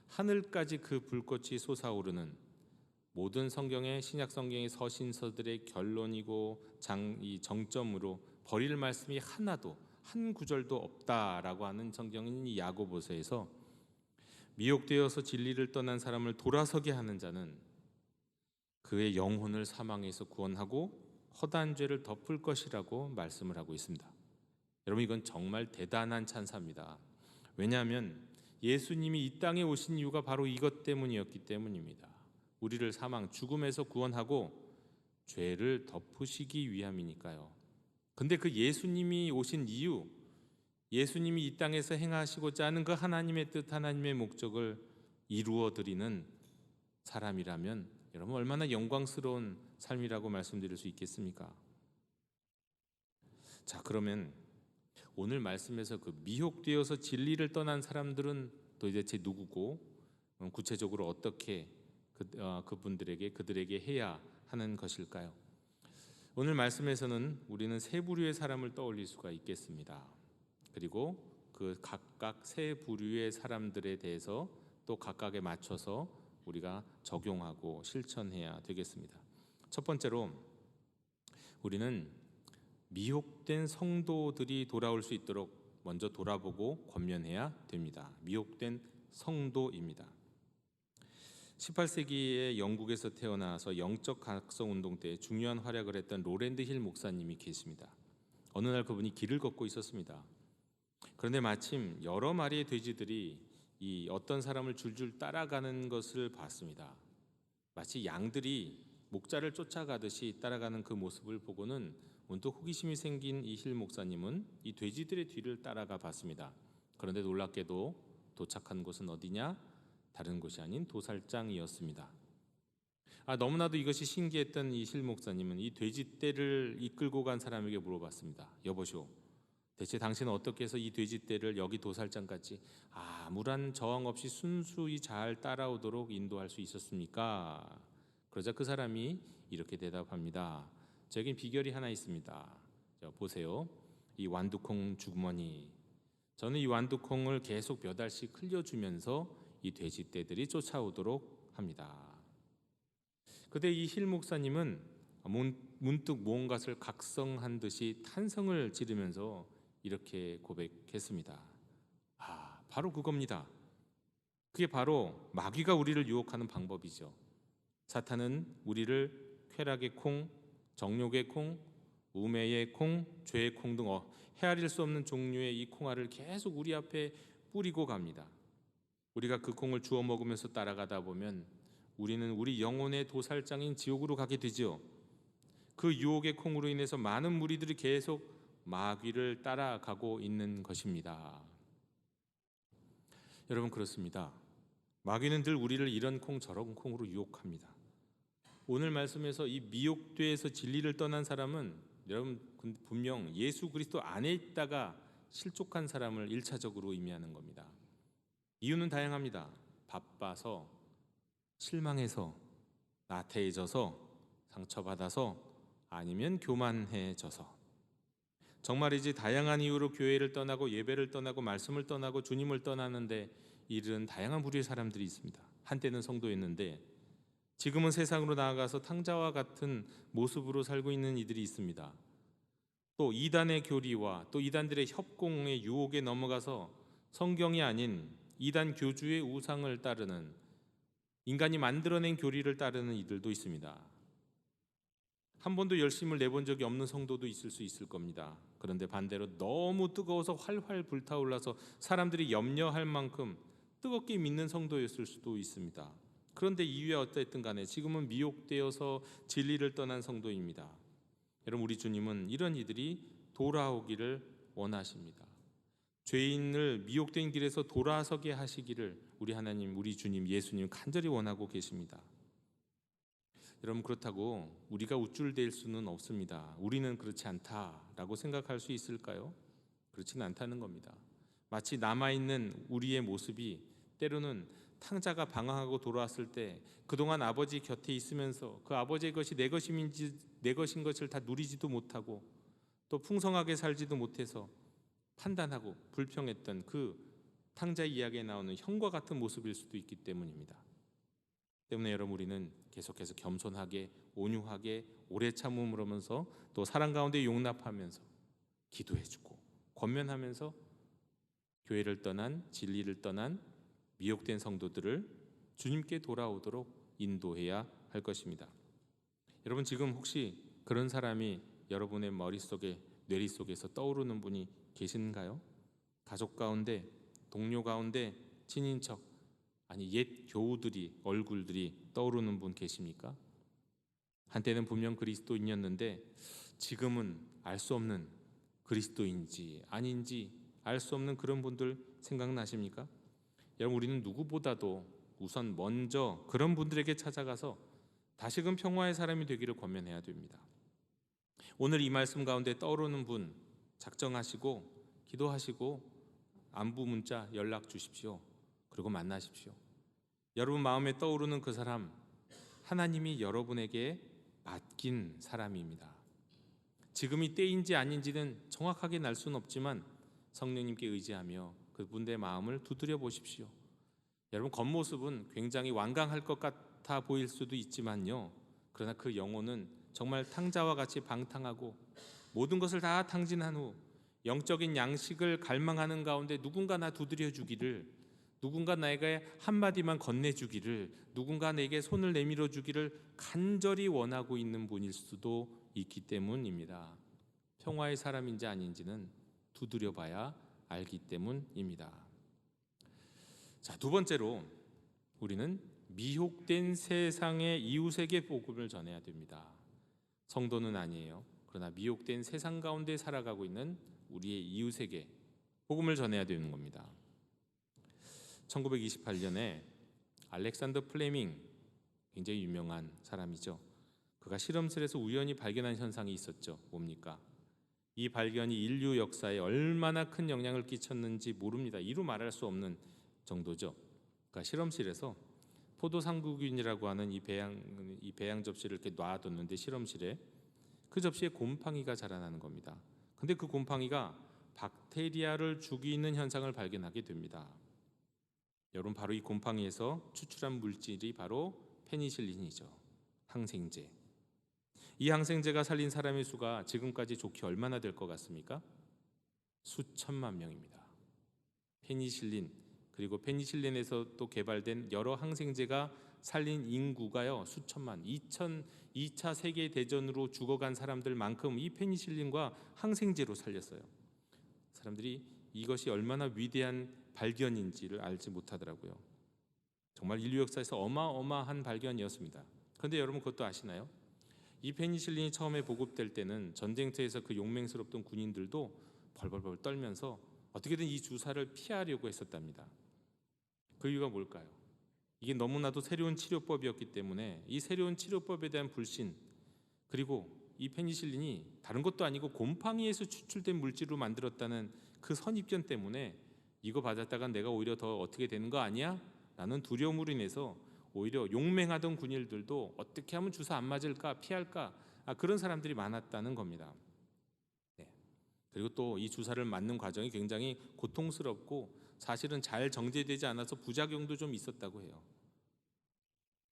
하늘까지 그 불꽃이 솟아오르는 모든 성경의 신약 성경의 서신서들의 결론이고 이 정점으로 버릴 말씀이 하나도 한 구절도 없다라고 하는 성경인 이 야고보서에서 미혹되어서 진리를 떠난 사람을 돌아서게 하는 자는 그의 영혼을 사망에서 구원하고 허다한 죄를 덮을 것이라고 말씀을 하고 있습니다. 여러분, 이건 정말 대단한 찬사입니다. 왜냐하면 예수님이 이 땅에 오신 이유가 바로 이것 때문이었기 때문입니다. 우리를 사망, 죽음에서 구원하고 죄를 덮으시기 위함이니까요. 근데 그 예수님이 오신 이유, 예수님이 이 땅에서 행하시고자 하는 그 하나님의 뜻, 하나님의 목적을 이루어 드리는 사람이라면 여러분 얼마나 영광스러운 삶이라고 말씀드릴 수 있겠습니까? 자, 그러면 오늘 말씀에서 그 미혹되어서 진리를 떠난 사람들은 도대체 누구고 구체적으로 어떻게 그들에게 해야 하는 것일까요? 오늘 말씀에서는 우리는 세 부류의 사람을 떠올릴 수가 있겠습니다. 그리고 그 각각 세 부류의 사람들에 대해서 또 각각에 맞춰서 우리가 적용하고 실천해야 되겠습니다. 첫 번째로 우리는 미혹된 성도들이 돌아올 수 있도록 먼저 돌아보고 권면해야 됩니다. 미혹된 성도입니다. 18세기에 영국에서 태어나서 영적 각성 운동 때 중요한 활약을 했던 로랜드 힐 목사님이 계십니다. 어느 날 그분이 길을 걷고 있었습니다. 그런데 마침 여러 마리의 돼지들이 이 어떤 사람을 줄줄 따라가는 것을 봤습니다. 마치 양들이 목자를 쫓아가듯이 따라가는 그 모습을 보고는 문득 호기심이 생긴 이 힐 목사님은 이 돼지들의 뒤를 따라가 봤습니다. 그런데 놀랍게도 도착한 곳은 어디냐? 다른 곳이 아닌 도살장이었습니다. 너무나도 이것이 신기했던 이 힐 목사님은 이 돼지떼를 이끌고 간 사람에게 물어봤습니다. 여보시오, 대체 당신은 어떻게 해서 이 돼지떼를 여기 도살장까지 아무런 저항 없이 순수히 잘 따라오도록 인도할 수 있었습니까? 그러자 그 사람이 이렇게 대답합니다. 저에겐 비결이 하나 있습니다. 보세요, 이 완두콩 주머니. 저는 이 완두콩을 계속 몇 알씩 흘려주면서 이 돼지떼들이 쫓아오도록 합니다. 그때 이 힐 목사님은 문득 무언가를 각성한 듯이 탄성을 지르면서 이렇게 고백했습니다. 바로 그겁니다. 그게 바로 마귀가 우리를 유혹하는 방법이죠. 사탄은 우리를 쾌락의 콩, 정욕의 콩, 우매의 콩, 죄의 콩 등 헤아릴 수 없는 종류의 이 콩알을 계속 우리 앞에 뿌리고 갑니다. 우리가 그 콩을 주워 먹으면서 따라가다 보면 우리는 우리 영혼의 도살장인 지옥으로 가게 되죠. 그 유혹의 콩으로 인해서 많은 무리들이 계속 마귀를 따라가고 있는 것입니다. 여러분, 그렇습니다. 마귀는 늘 우리를 이런 콩 저런 콩으로 유혹합니다. 오늘 말씀에서 이 미혹돼서 진리를 떠난 사람은 여러분 분명 예수 그리스도 안에 있다가 실족한 사람을 1차적으로 의미하는 겁니다. 이유는 다양합니다. 바빠서, 실망해서, 나태해져서, 상처받아서, 아니면 교만해져서. 정말이지 다양한 이유로 교회를 떠나고 예배를 떠나고 말씀을 떠나고 주님을 떠나는데 이른 다양한 부류의 사람들이 있습니다. 한때는 성도였는데 지금은 세상으로 나아가서 탕자와 같은 모습으로 살고 있는 이들이 있습니다. 또 이단의 교리와 또 이단들의 협공의 유혹에 넘어가서 성경이 아닌 이단 교주의 우상을 따르는, 인간이 만들어낸 교리를 따르는 이들도 있습니다. 한 번도 열심을 내본 적이 없는 성도도 있을 수 있을 겁니다. 그런데 반대로 너무 뜨거워서 활활 불타올라서 사람들이 염려할 만큼 뜨겁게 믿는 성도였을 수도 있습니다. 그런데 이유야 어쨌든 간에 지금은 미혹되어서 진리를 떠난 성도입니다. 여러분, 우리 주님은 이런 이들이 돌아오기를 원하십니다. 죄인을 미혹된 길에서 돌아서게 하시기를 우리 하나님, 우리 주님 예수님 간절히 원하고 계십니다. 여러분, 그렇다고 우리가 우쭐댈 수는 없습니다. 우리는 그렇지 않다라고 생각할 수 있을까요? 그렇지는 않다는 겁니다. 마치 남아있는 우리의 모습이 때로는 탕자가 방황하고 돌아왔을 때 그동안 아버지 곁에 있으면서 그 아버지의 것이 내 것인 것을 다 누리지도 못하고 또 풍성하게 살지도 못해서 판단하고 불평했던 그 탕자의 이야기에 나오는 형과 같은 모습일 수도 있기 때문입니다. 때문에 여러분, 우리는 계속해서 겸손하게, 온유하게, 오래 참음을 하면서 또 사랑 가운데 용납하면서 기도해주고 권면하면서 교회를 떠난, 진리를 떠난 미혹된 성도들을 주님께 돌아오도록 인도해야 할 것입니다. 여러분, 지금 혹시 그런 사람이 여러분의 머릿속에, 뇌리 속에서 떠오르는 분이 계신가요? 가족 가운데, 동료 가운데, 친인척, 아니 옛 교우들이, 얼굴들이 떠오르는 분 계십니까? 한때는 분명 그리스도인이었는데 지금은 알 수 없는 그리스도인지 아닌지 알 수 없는 그런 분들 생각나십니까? 여러분, 우리는 누구보다도 우선 먼저 그런 분들에게 찾아가서 다시금 평화의 사람이 되기를 권면해야 됩니다. 오늘 이 말씀 가운데 떠오르는 분 작정하시고 기도하시고 안부 문자 연락 주십시오. 그리고 만나십시오. 여러분 마음에 떠오르는 그 사람, 하나님이 여러분에게 맡긴 사람입니다. 지금이 때인지 아닌지는 정확하게 날 수는 없지만 성령님께 의지하며 그분의 마음을 두드려 보십시오. 여러분, 겉모습은 굉장히 완강할 것 같아 보일 수도 있지만요, 그러나 그 영혼은 정말 탕자와 같이 방탕하고 모든 것을 다 탕진한 후 영적인 양식을 갈망하는 가운데 누군가 나 두드려 주기를, 누군가 나에게 한마디만 건네주기를, 누군가 내게 손을 내밀어 주기를 간절히 원하고 있는 분일 수도 있기 때문입니다. 평화의 사람인지 아닌지는 두드려 봐야 알기 때문입니다. 자, 두 번째로 우리는 미혹된 세상의 이웃에게 복음을 전해야 됩니다. 성도는 아니에요. 그러나 미혹된 세상 가운데 살아가고 있는 우리의 이웃에게 복음을 전해야 되는 겁니다. 1928년에 알렉산더 플레밍, 굉장히 유명한 사람이죠. 그가 실험실에서 우연히 발견한 현상이 있었죠. 뭡니까? 이 발견이 인류 역사에 얼마나 큰 영향을 끼쳤는지 모릅니다. 이루 말할 수 없는 정도죠. 그러니까 실험실에서 포도상구균이라고 하는 이 배양 접시를 이렇게 놔뒀는데, 실험실에 그 접시에 곰팡이가 자라나는 겁니다. 근데 그 곰팡이가 박테리아를 죽이는 현상을 발견하게 됩니다. 여러분, 바로 이 곰팡이에서 추출한 물질이 바로 페니실린이죠. 항생제. 이 항생제가 살린 사람의 수가 지금까지 좋게 얼마나 될 것 같습니까? 수천만 명입니다. 페니실린, 그리고 페니실린에서 또 개발된 여러 항생제가 살린 인구가요, 수천만. 2차 세계대전으로 죽어간 사람들만큼 이 페니실린과 항생제로 살렸어요. 사람들이 이것이 얼마나 위대한 발견인지를 알지 못하더라고요. 정말 인류 역사에서 어마어마한 발견이었습니다. 그런데 여러분, 그것도 아시나요? 이 페니실린이 처음에 보급될 때는 전쟁터에서 그 용맹스럽던 군인들도 벌벌벌 떨면서 어떻게든 이 주사를 피하려고 했었답니다. 그 이유가 뭘까요? 이게 너무나도 새로운 치료법이었기 때문에 이 새로운 치료법에 대한 불신, 그리고 이 페니실린이 다른 것도 아니고 곰팡이에서 추출된 물질로 만들었다는 그 선입견 때문에 이거 받았다가 내가 오히려 더 어떻게 되는 거 아니야? 라는 두려움으로 인해서 오히려 용맹하던 군인들도 어떻게 하면 주사 안 맞을까, 피할까, 그런 사람들이 많았다는 겁니다. 네. 그리고 또 이 주사를 맞는 과정이 굉장히 고통스럽고 사실은 잘 정제되지 않아서 부작용도 좀 있었다고 해요.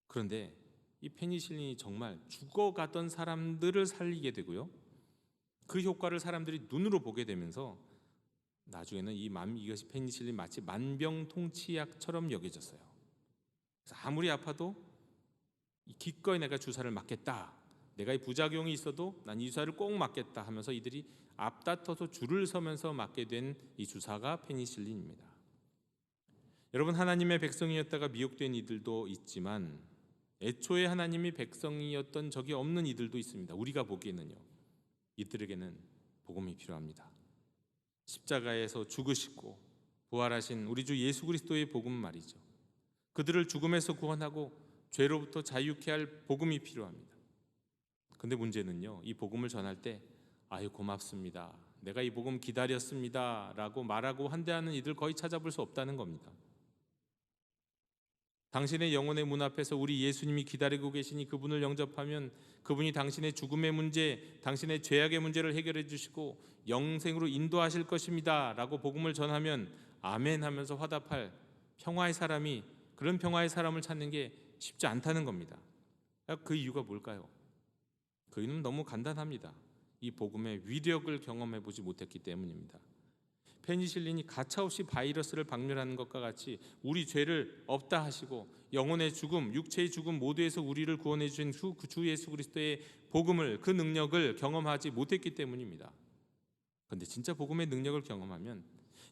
그런데 이 페니실린이 정말 죽어가던 사람들을 살리게 되고요, 그 효과를 사람들이 눈으로 보게 되면서 나중에는 이것이 페니실린 마치 만병통치약처럼 여겨졌어요. 그래서 아무리 아파도 기꺼이 내가 주사를 맞겠다, 내가 이 부작용이 있어도 난 이 주사를 꼭 맞겠다 하면서 이들이 앞다퉈서 줄을 서면서 맞게 된 이 주사가 페니실린입니다. 여러분, 하나님의 백성이었다가 미혹된 이들도 있지만 애초에 하나님이 백성이었던 적이 없는 이들도 있습니다. 우리가 보기에는요. 이들에게는 복음이 필요합니다. 십자가에서 죽으시고 부활하신 우리 주 예수 그리스도의 복음 말이죠. 그들을 죽음에서 구원하고 죄로부터 자유케 할 복음이 필요합니다. 근데 문제는요, 이 복음을 전할 때 아유 고맙습니다, 내가 이 복음 기다렸습니다 라고 말하고 환대하는 이들 거의 찾아볼 수 없다는 겁니다. 당신의 영혼의 문 앞에서 우리 예수님이 기다리고 계시니 그분을 영접하면 그분이 당신의 죽음의 문제, 당신의 죄악의 문제를 해결해 주시고 영생으로 인도하실 것입니다 라고 복음을 전하면 아멘 하면서 화답할 평화의 사람이, 그런 평화의 사람을 찾는 게 쉽지 않다는 겁니다. 그 이유가 뭘까요? 그 이유는 너무 간단합니다. 이 복음의 위력을 경험해 보지 못했기 때문입니다. 페니실린이 가차없이 바이러스를 박멸하는 것과 같이 우리 죄를 없다 하시고 영혼의 죽음, 육체의 죽음 모두에서 우리를 구원해 주신 그 주 예수 그리스도의 복음을, 그 능력을 경험하지 못했기 때문입니다. 그런데 진짜 복음의 능력을 경험하면,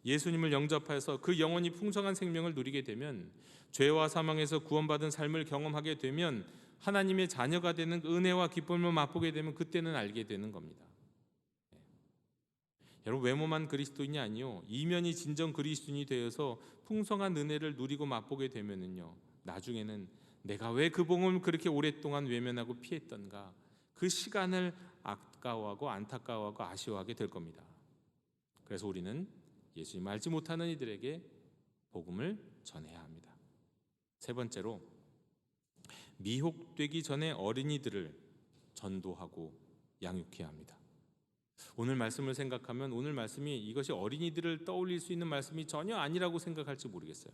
예수님을 영접해서 그 영원히 풍성한 생명을 누리게 되면, 죄와 사망에서 구원받은 삶을 경험하게 되면, 하나님의 자녀가 되는 은혜와 기쁨을 맛보게 되면 그때는 알게 되는 겁니다. 여러분, 외모만 그리스도인이 아니요, 이면이 진정 그리스도인이 되어서 풍성한 은혜를 누리고 맛보게 되면은요, 나중에는 내가 왜 그 복음을 그렇게 오랫동안 외면하고 피했던가, 그 시간을 아까워하고 안타까워하고 아쉬워하게 될 겁니다. 그래서 우리는 예수님 알지 못하는 이들에게 복음을 전해야 합니다. 세 번째로, 미혹되기 전에 어린이들을 전도하고 양육해야 합니다. 오늘 말씀을 생각하면 오늘 말씀이 이것이 어린이들을 떠올릴 수 있는 말씀이 전혀 아니라고 생각할지 모르겠어요.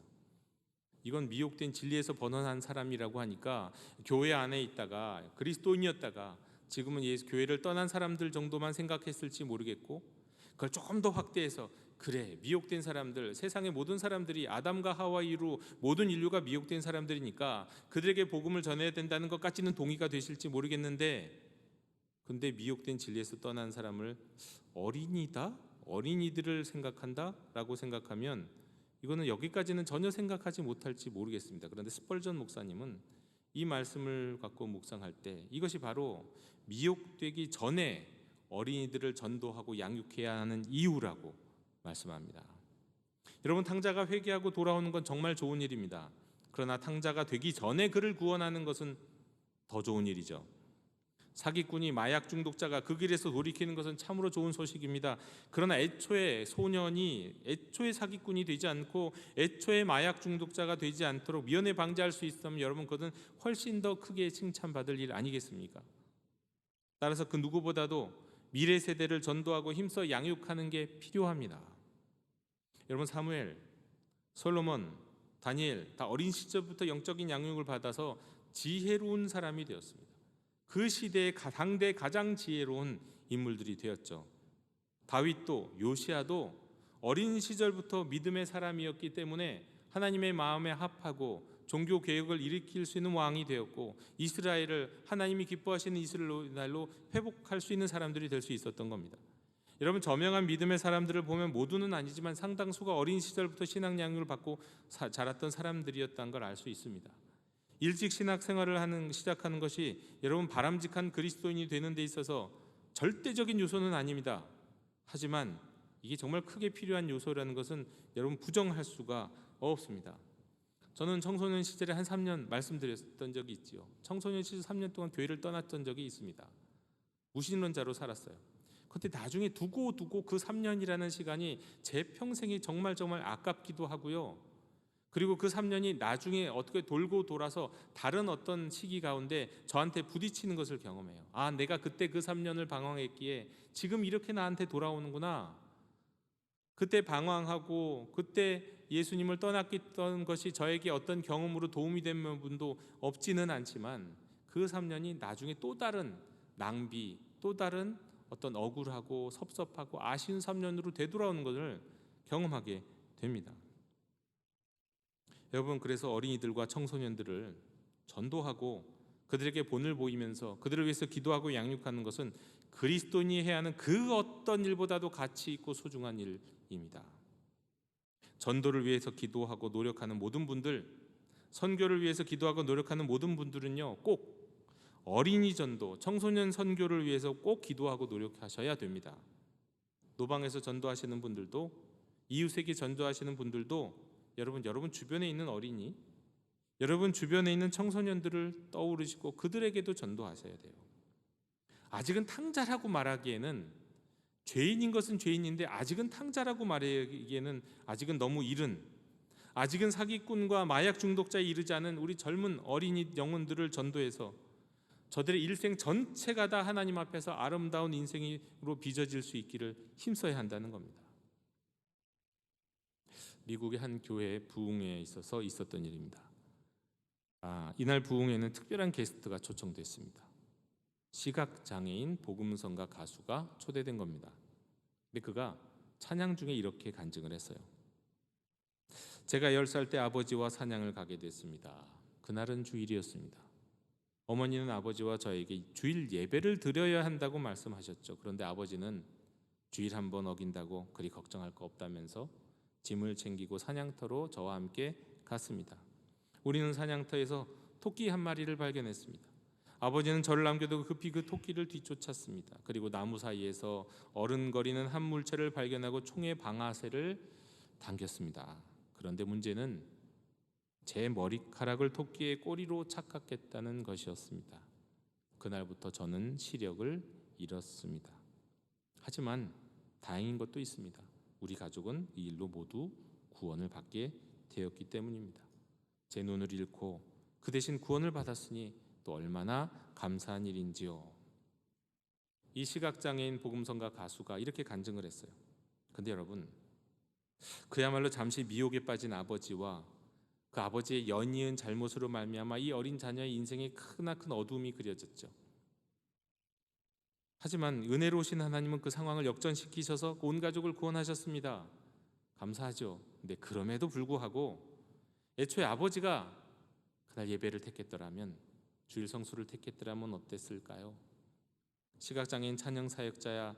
이건 미혹된 진리에서 번원한 사람이라고 하니까 교회 안에 있다가 그리스도인이었다가 지금은 교회를 떠난 사람들 정도만 생각했을지 모르겠고, 그걸 조금 더 확대해서 그래, 미혹된 사람들, 세상의 모든 사람들이 아담과 하와 이후로 모든 인류가 미혹된 사람들이니까 그들에게 복음을 전해야 된다는 것까지는 동의가 되실지 모르겠는데, 근데 미혹된 진리에서 떠난 사람을 어린이다? 어린이들을 생각한다라고 생각하면 이거는 여기까지는 전혀 생각하지 못할지 모르겠습니다. 그런데 스펄전 목사님은 이 말씀을 갖고 묵상할 때 이것이 바로 미혹되기 전에 어린이들을 전도하고 양육해야 하는 이유라고 말씀합니다. 여러분, 탕자가 회개하고 돌아오는 건 정말 좋은 일입니다. 그러나 탕자가 되기 전에 그를 구원하는 것은 더 좋은 일이죠. 사기꾼이 마약 중독자가 그 길에서 돌이키는 것은 참으로 좋은 소식입니다. 그러나 애초에 소년이 애초에 사기꾼이 되지 않고 애초에 마약 중독자가 되지 않도록 미연에 방지할 수 있다면 여러분, 그것은 훨씬 더 크게 칭찬받을 일 아니겠습니까? 따라서 그 누구보다도 미래 세대를 전도하고 힘써 양육하는 게 필요합니다. 여러분, 사무엘, 솔로몬, 다니엘 다 어린 시절부터 영적인 양육을 받아서 지혜로운 사람이 되었습니다. 그 시대의 당대 가장 지혜로운 인물들이 되었죠. 다윗도 요시야도 어린 시절부터 믿음의 사람이었기 때문에 하나님의 마음에 합하고 종교 개혁을 일으킬 수 있는 왕이 되었고, 이스라엘을 하나님이 기뻐하시는 이스라엘로 회복할 수 있는 사람들이 될 수 있었던 겁니다. 여러분, 저명한 믿음의 사람들을 보면 모두는 아니지만 상당수가 어린 시절부터 신앙 양육을 받고 자랐던 사람들이었다는 걸 알 수 있습니다. 일찍 신학 생활을 시작하는 것이 여러분 바람직한 그리스도인이 되는 데 있어서 절대적인 요소는 아닙니다. 하지만 이게 정말 크게 필요한 요소라는 것은 여러분 부정할 수가 없습니다. 저는 청소년 시절에 한 3년 말씀드렸던 적이 있지요. 청소년 시절 3년 동안 교회를 떠났던 적이 있습니다. 무신론자로 살았어요. 그런데 나중에 두고 그 3년이라는 시간이 제 평생이 정말 아깝기도 하고요. 그리고 그 3년이 나중에 어떻게 돌고 돌아서 다른 어떤 시기 가운데 저한테 부딪히는 것을 경험해요. 아, 내가 그때 그 3년을 방황했기에 지금 이렇게 나한테 돌아오는구나. 그때 방황하고 그때 예수님을 떠났던 것이 저에게 어떤 경험으로 도움이 된 분도 없지는 않지만 그 3년이 나중에 또 다른 낭비, 또 다른 어떤 억울하고 섭섭하고 아쉬운 3년으로 되돌아오는 것을 경험하게 됩니다. 여러분, 그래서 어린이들과 청소년들을 전도하고 그들에게 본을 보이면서 그들을 위해서 기도하고 양육하는 것은 그리스도인이 해야 하는 그 어떤 일보다도 가치 있고 소중한 일입니다. 전도를 위해서 기도하고 노력하는 모든 분들, 선교를 위해서 기도하고 노력하는 모든 분들은요, 꼭 어린이 전도, 청소년 선교를 위해서 꼭 기도하고 노력하셔야 됩니다. 노방에서 전도하시는 분들도, 이웃에게 전도하시는 분들도 여러분 주변에 있는 어린이, 여러분 주변에 있는 청소년들을 떠오르시고 그들에게도 전도하셔야 돼요. 아직은 탕자라고 말하기에는, 죄인인 것은 죄인인데 아직은 탕자라고 말하기에는 아직은 너무 이른, 아직은 사기꾼과 마약 중독자에 이르지 않은 우리 젊은 어린이 영혼들을 전도해서 저들의 일생 전체가 다 하나님 앞에서 아름다운 인생으로 빚어질 수 있기를 힘써야 한다는 겁니다. 미국의 한 교회 부흥회에 있어서 있었던 일입니다. 이날 부흥회는 특별한 게스트가 초청됐습니다. 시각장애인 복음성가 가수가 초대된 겁니다. 근데 그가 찬양 중에 이렇게 간증을 했어요. 제가 10살 때 아버지와 사냥을 가게 됐습니다. 그날은 주일이었습니다. 어머니는 아버지와 저에게 주일 예배를 드려야 한다고 말씀하셨죠. 그런데 아버지는 주일 한 번 어긴다고 그리 걱정할 거 없다면서 짐을 챙기고 사냥터로 저와 함께 갔습니다. 우리는 사냥터에서 토끼 한 마리를 발견했습니다. 아버지는 저를 남겨두고 급히 그 토끼를 뒤쫓았습니다. 그리고 나무 사이에서 어른거리는 한 물체를 발견하고 총의 방아쇠를 당겼습니다. 그런데 문제는 제 머리카락을 토끼의 꼬리로 착각했다는 것이었습니다. 그날부터 저는 시력을 잃었습니다. 하지만 다행인 것도 있습니다. 우리 가족은 이 일로 모두 구원을 받게 되었기 때문입니다. 제 눈을 잃고 그 대신 구원을 받았으니 또 얼마나 감사한 일인지요. 이 시각장애인 복음성가 가수가 이렇게 간증을 했어요. 근데 여러분, 그야말로 잠시 미혹에 빠진 아버지와 그 아버지의 연이은 잘못으로 말미암아 이 어린 자녀의 인생에 크나큰 어둠이 그려졌죠. 하지만 은혜로우신 하나님은 그 상황을 역전시키셔서 온 가족을 구원하셨습니다. 감사하죠. 근데 그럼에도 불구하고 애초에 아버지가 그날 예배를 택했더라면, 주일 성수를 택했더라면 어땠을까요? 시각장애인 찬양 사역자야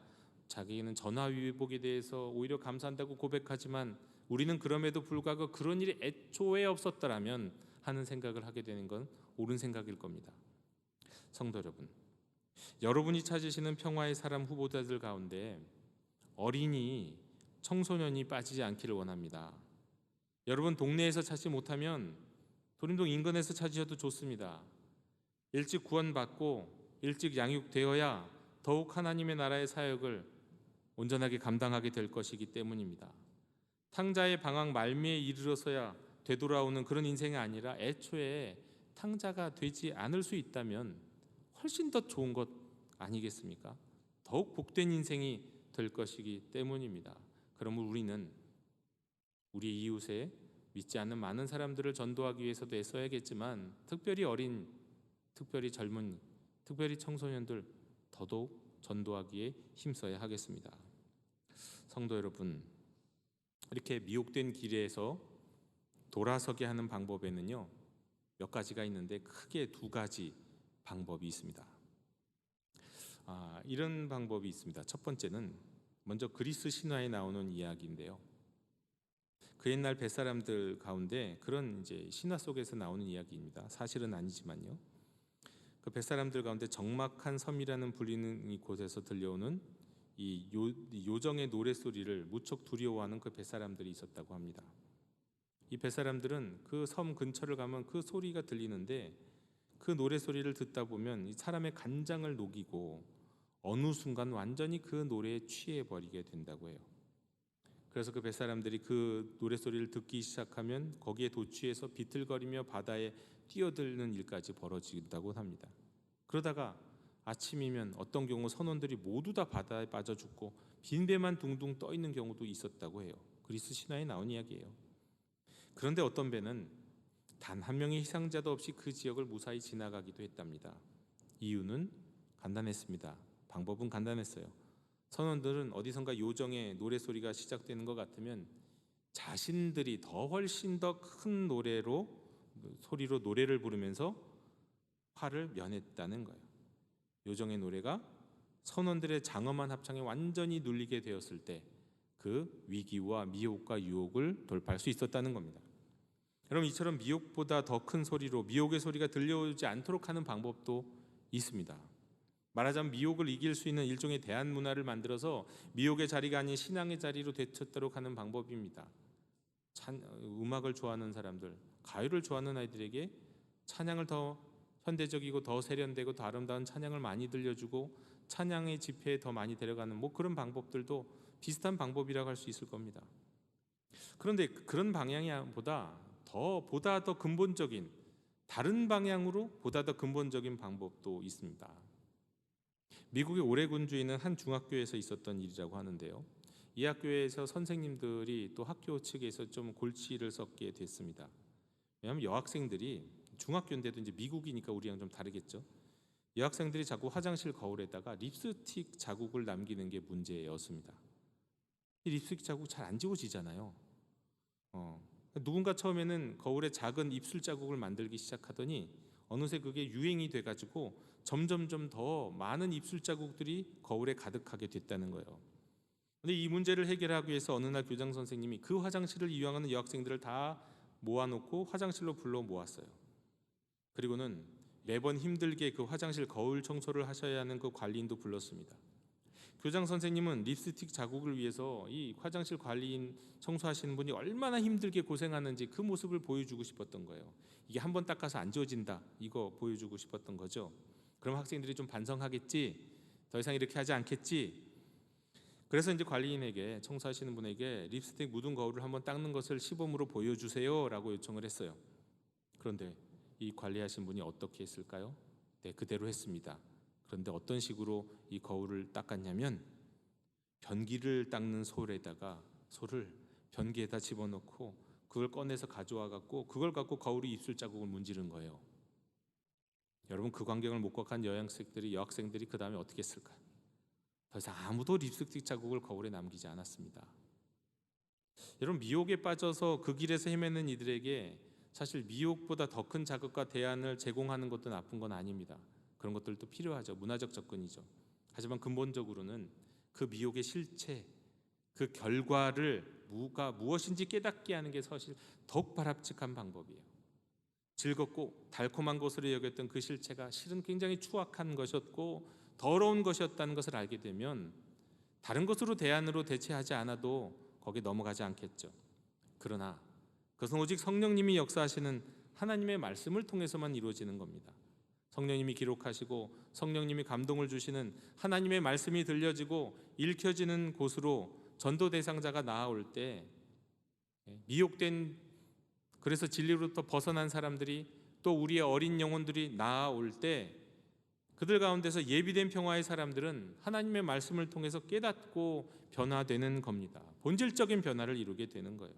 자기는 전화위복에 대해서 오히려 감사한다고 고백하지만 우리는 그럼에도 불구하고 그런 일이 애초에 없었더라면 하는 생각을 하게 되는 건 옳은 생각일 겁니다. 성도 여러분, 여러분이 찾으시는 평화의 사람 후보자들 가운데 어린이, 청소년이 빠지지 않기를 원합니다. 여러분 동네에서 찾지 못하면 도림동 인근에서 찾으셔도 좋습니다. 일찍 구원받고 일찍 양육되어야 더욱 하나님의 나라의 사역을 온전하게 감당하게 될 것이기 때문입니다. 탕자의 방황 말미에 이르러서야 되돌아오는 그런 인생이 아니라 애초에 탕자가 되지 않을 수 있다면 훨씬 더 좋은 것 아니겠습니까? 더욱 복된 인생이 될 것이기 때문입니다. 그러므로 우리는 우리 이웃에 믿지 않는 많은 사람들을 전도하기 위해서도 애써야겠지만 특별히 어린, 특별히 젊은, 특별히 청소년들 더더욱 전도하기에 힘써야 하겠습니다. 성도 여러분, 이렇게 미혹된 길에서 돌아서게 하는 방법에는요 몇 가지가 있는데 크게 두 가지 방법이 있습니다. 이런 방법이 있습니다. 첫 번째는 먼저 그리스 신화에 나오는 이야기인데요. 그 옛날 뱃사람들 가운데 그런 이제 신화 속에서 나오는 이야기입니다. 사실은 아니지만요. 그 뱃사람들 가운데 적막한 섬이라는 불리는 이곳에서 들려오는 이 요정의 노랫소리를 무척 두려워하는 그 뱃사람들이 있었다고 합니다. 이 뱃사람들은 그 섬 근처를 가면 그 소리가 들리는데 그 노랫소리를 듣다 보면 이 사람의 간장을 녹이고 어느 순간 완전히 그 노래에 취해버리게 된다고 해요. 그래서 그 뱃사람들이 그 노랫소리를 듣기 시작하면 거기에 도취해서 비틀거리며 바다에 뛰어드는 일까지 벌어진다고 합니다. 그러다가 아침이면 어떤 경우 선원들이 모두 다 바다에 빠져 죽고 빈배만 둥둥 떠 있는 경우도 있었다고 해요. 그리스 신화에 나온 이야기예요. 그런데 어떤 배는 단 한 명의 희생자도 없이 그 지역을 무사히 지나가기도 했답니다. 이유는 간단했습니다. 방법은 간단했어요. 선원들은 어디선가 요정의 노래소리가 시작되는 것 같으면 자신들이 더 훨씬 더 큰 소리로 노래를 부르면서 화를 면했다는 거예요. 요정의 노래가 선원들의 장엄한 합창에 완전히 눌리게 되었을 때 그 위기와 미혹과 유혹을 돌파할 수 있었다는 겁니다. 여러분, 이처럼 미혹보다 더 큰 소리로 미혹의 소리가 들려오지 않도록 하는 방법도 있습니다. 말하자면 미혹을 이길 수 있는 일종의 대안 문화를 만들어서 미혹의 자리가 아닌 신앙의 자리로 되찾도록 하는 방법입니다. 음악을 좋아하는 사람들, 가요를 좋아하는 아이들에게 찬양을 더 현대적이고 더 세련되고 더 아름다운 찬양을 많이 들려주고 찬양의 집회에 더 많이 데려가는 그런 방법들도 비슷한 방법이라고 할 수 있을 겁니다. 그런데 그런 방향보다 더 근본적인 다른 방향으로 보다 더 근본적인 방법도 있습니다. 미국의 오레곤주에는 한 중학교에서 있었던 일이라고 하는데요. 이 학교에서 선생님들이 또 학교 측에서 좀 골치를 썩게 됐습니다. 왜냐하면 여학생들이 중학교인데도 이제 미국이니까 우리랑 좀 다르겠죠. 여학생들이 자꾸 화장실 거울에다가 립스틱 자국을 남기는 게 문제였습니다. 이 립스틱 자국 잘 안 지워지잖아요. 누군가 처음에는 거울에 작은 입술 자국을 만들기 시작하더니 어느새 그게 유행이 돼가지고 점점점 더 많은 입술 자국들이 거울에 가득하게 됐다는 거예요. 근데 이 문제를 해결하기 위해서 어느 날 교장 선생님이 그 화장실을 이용하는 여학생들을 다 모아놓고 화장실로 불러 모았어요. 그리고는 매번 힘들게 그 화장실 거울 청소를 하셔야 하는 그 관리인도 불렀습니다. 교장 선생님은 립스틱 자국을 위해서 이 화장실 관리인 청소하시는 분이 얼마나 힘들게 고생하는지 그 모습을 보여주고 싶었던 거예요. 이게 한번 닦아서 안 지워진다, 이거 보여주고 싶었던 거죠. 그럼 학생들이 좀 반성하겠지, 더 이상 이렇게 하지 않겠지. 그래서 이제 관리인에게, 청소하시는 분에게 립스틱 묻은 거울을 한번 닦는 것을 시범으로 보여주세요 라고 요청을 했어요. 그런데 이 관리하신 분이 어떻게 했을까요? 네, 그대로 했습니다. 그런데 어떤 식으로 이 거울을 닦았냐면 변기를 닦는 솔을 변기에다 집어넣고 그걸 꺼내서 가져와 갖고 그걸 갖고 거울이 입술 자국을 문지른 거예요. 여러분, 그 광경을 목격한 여학생들이 그 다음에 어떻게 했을까요? 더 이상 아무도 립스틱 자국을 거울에 남기지 않았습니다. 여러분, 미혹에 빠져서 그 길에서 헤매는 이들에게 사실 미혹보다 더 큰 자극과 대안을 제공하는 것도 나쁜 건 아닙니다. 그런 것들도 필요하죠. 문화적 접근이죠. 하지만 근본적으로는 그 미혹의 실체, 그 결과를 무엇인지 깨닫게 하는 게 사실 더욱 바람직한 방법이에요. 즐겁고 달콤한 것으로 여겼던 그 실체가 실은 굉장히 추악한 것이었고 더러운 것이었다는 것을 알게 되면 다른 것으로 대안으로 대체하지 않아도 거기에 넘어가지 않겠죠. 그러나 그것은 오직 성령님이 역사하시는 하나님의 말씀을 통해서만 이루어지는 겁니다. 성령님이 기록하시고 성령님이 감동을 주시는 하나님의 말씀이 들려지고 읽혀지는 곳으로 전도 대상자가 나아올 때 미혹된, 그래서 진리로부터 벗어난 사람들이 또 우리의 어린 영혼들이 나아올 때 그들 가운데서 예비된 평화의 사람들은 하나님의 말씀을 통해서 깨닫고 변화되는 겁니다. 본질적인 변화를 이루게 되는 거예요.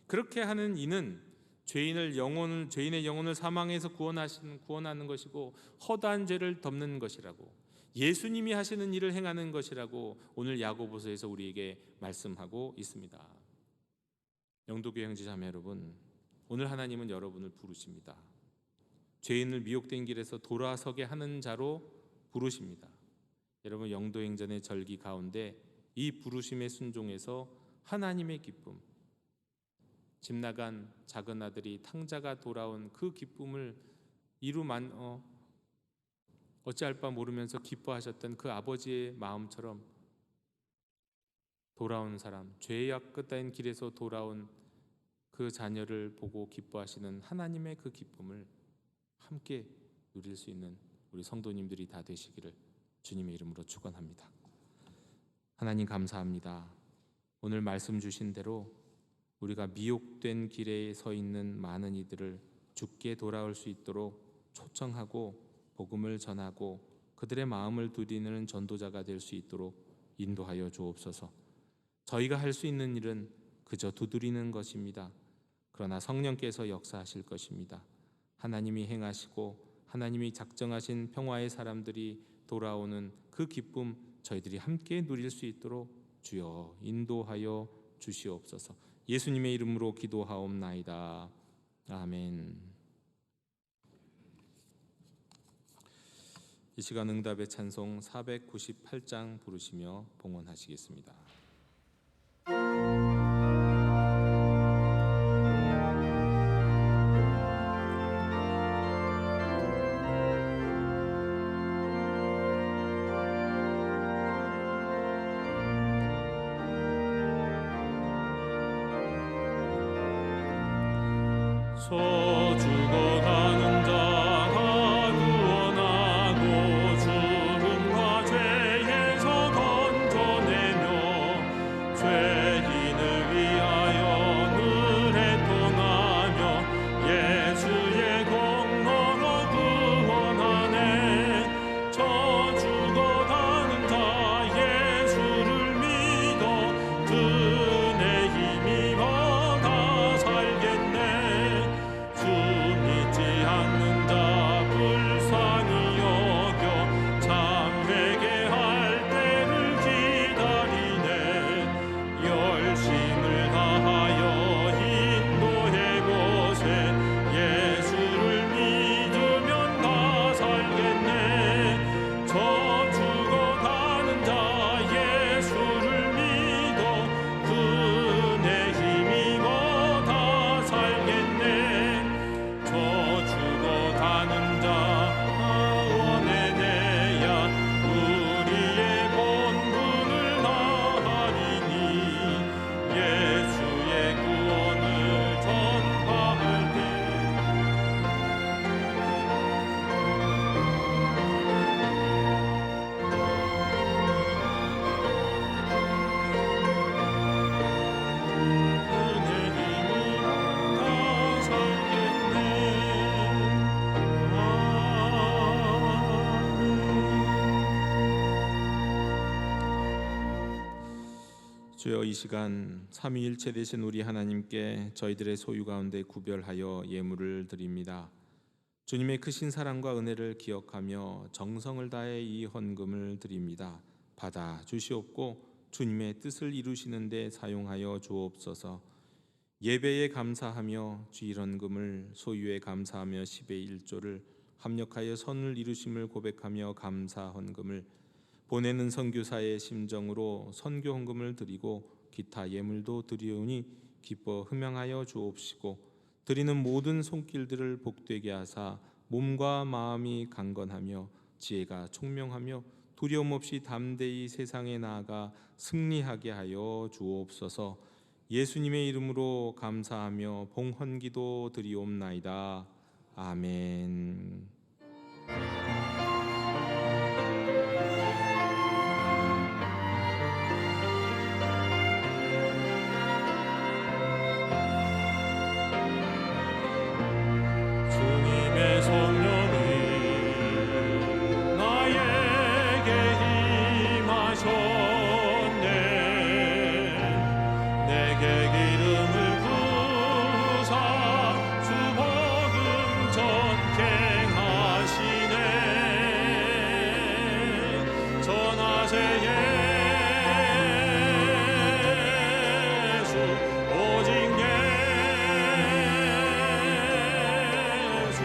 그렇게 하는 이는 죄인의 영혼을 사망에서 구원하는 것이고 허다한 죄를 덮는 것이라고, 예수님이 하시는 일을 행하는 것이라고 오늘 야고보서에서 우리에게 말씀하고 있습니다. 영도교회 형제자매 여러분, 오늘 하나님은 여러분을 부르십니다. 죄인을 미혹된 길에서 돌아서게 하는 자로 부르십니다. 여러분, 영도행전의 절기 가운데 이 부르심에 순종해서 하나님의 기쁨, 집 나간 작은 아들이 탕자가 돌아온 그 기쁨을 어찌할 바 모르면서 기뻐하셨던 그 아버지의 마음처럼 돌아온 사람, 죄악 끝다인 길에서 돌아온 그 자녀를 보고 기뻐하시는 하나님의 그 기쁨을 함께 누릴 수 있는 우리 성도님들이 다 되시기를 주님의 이름으로 축원합니다. 하나님 감사합니다. 오늘 말씀 주신 대로 우리가 미혹된 길에 서 있는 많은 이들을 주께 돌아올 수 있도록 초청하고 복음을 전하고 그들의 마음을 두드리는 전도자가 될 수 있도록 인도하여 주옵소서. 저희가 할 수 있는 일은 그저 두드리는 것입니다. 그러나 성령께서 역사하실 것입니다. 하나님이 행하시고 하나님이 작정하신 평화의 사람들이 돌아오는 그 기쁨 저희들이 함께 누릴 수 있도록 주여 인도하여 주시옵소서. 예수님의 이름으로 기도하옵나이다. 아멘. 이 시간 응답의 찬송 498장 부르시며 봉헌하시겠습니다. 서 죽어가는 자가 구원하고 죽음과 죄에서 건져내며 죄인을 위하여 늘에 떠나며 예수의 공로로 구원하네. 저 죽어가는 자 예수를 믿어 그네 힘입어 다 살겠네. 주 믿지 않는 자 불쌍히 여겨 참 회개할 때를 기다리네. 열심을 다하여 인도해보세. 예수를 믿으면 다 살겠네. 저 죽어가는 자 예수를 믿어 그네 힘입어 다 살겠네. 저 죽어가는 자 원해내야 우리의 본분을 다하리니. 예수의 구원을 전파할 때 그네 힘이 다 살겠네. 주여, 이 시간 삼위일체 되신 우리 하나님께 저희들의 소유 가운데 구별하여 예물을 드립니다. 주님의 크신 사랑과 은혜를 기억하며 정성을 다해 이 헌금을 드립니다. 받아 주시옵고 주님의 뜻을 이루시는 데 사용하여 주옵소서. 예배에 감사하며 주일헌금을, 소유에 감사하며 10의 1조를, 합력하여 선을 이루심을 고백하며 감사 헌금을, 보내는 선교사의 심정으로 선교 헌금을 드리고 기타 예물도 드리오니 기뻐 흠양하여 주옵시고 드리는 모든 손길들을 복되게 하사 몸과 마음이 강건하며 지혜가 총명하며 두려움 없이 담대히 세상에 나아가 승리하게 하여 주옵소서. 예수님의 이름으로 감사하며 봉헌기도 드리옵나이다. 아멘. 주님의 성령이 나에게 임하셨네. 내게 기름을 부으사 주복음 전케 하시네. 전하세 예수 오직 예수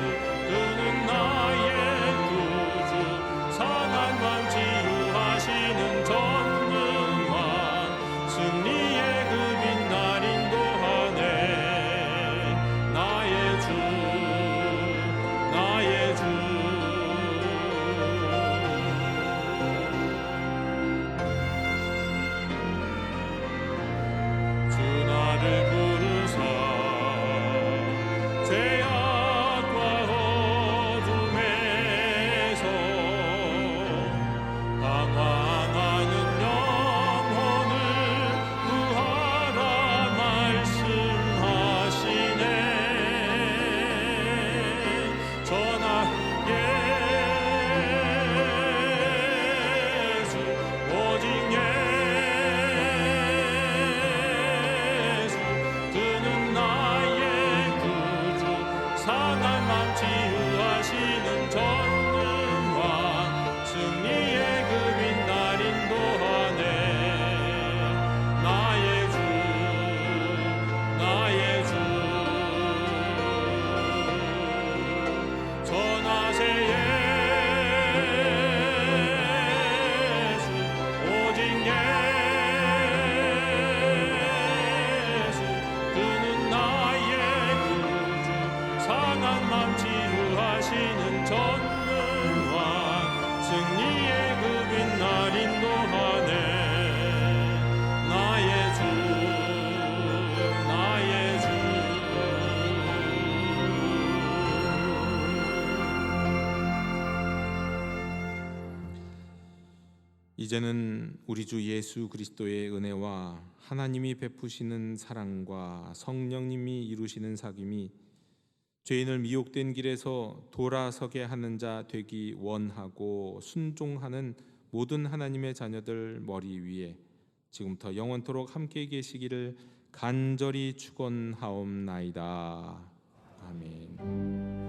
그는 나의 구주 상한 맘 치유하시는 전능왕 승리의 그 빛날 인도하네. 나의 주 나의 주 주 나를 부르사 죄악과 어둠에서 방황하는 영혼을 구하라 말씀하시네. 전하 예수 오직 예수 그는 나의 구주 상한 맘 치유하시는 전능왕 승리의 그 빛날 인도하네. 나의 주 나의 주 전하세 예수 오직 예수 그는 나의 구주 상한 맘 치유하시는 전능왕 승리의 그 빛날 인도하네. 나의 주 나의 주 이제는 우리 주 예수 그리스도의 은혜와 하나님이 베푸시는 사랑과 성령님이 이루시는 사귐이 죄인을 미혹된 길에서 돌아서게 하는 자 되기 원하고 순종하는 모든 하나님의 자녀들 머리 위에 지금부터 영원토록 함께 계시기를 간절히 축원하옵나이다. 아멘.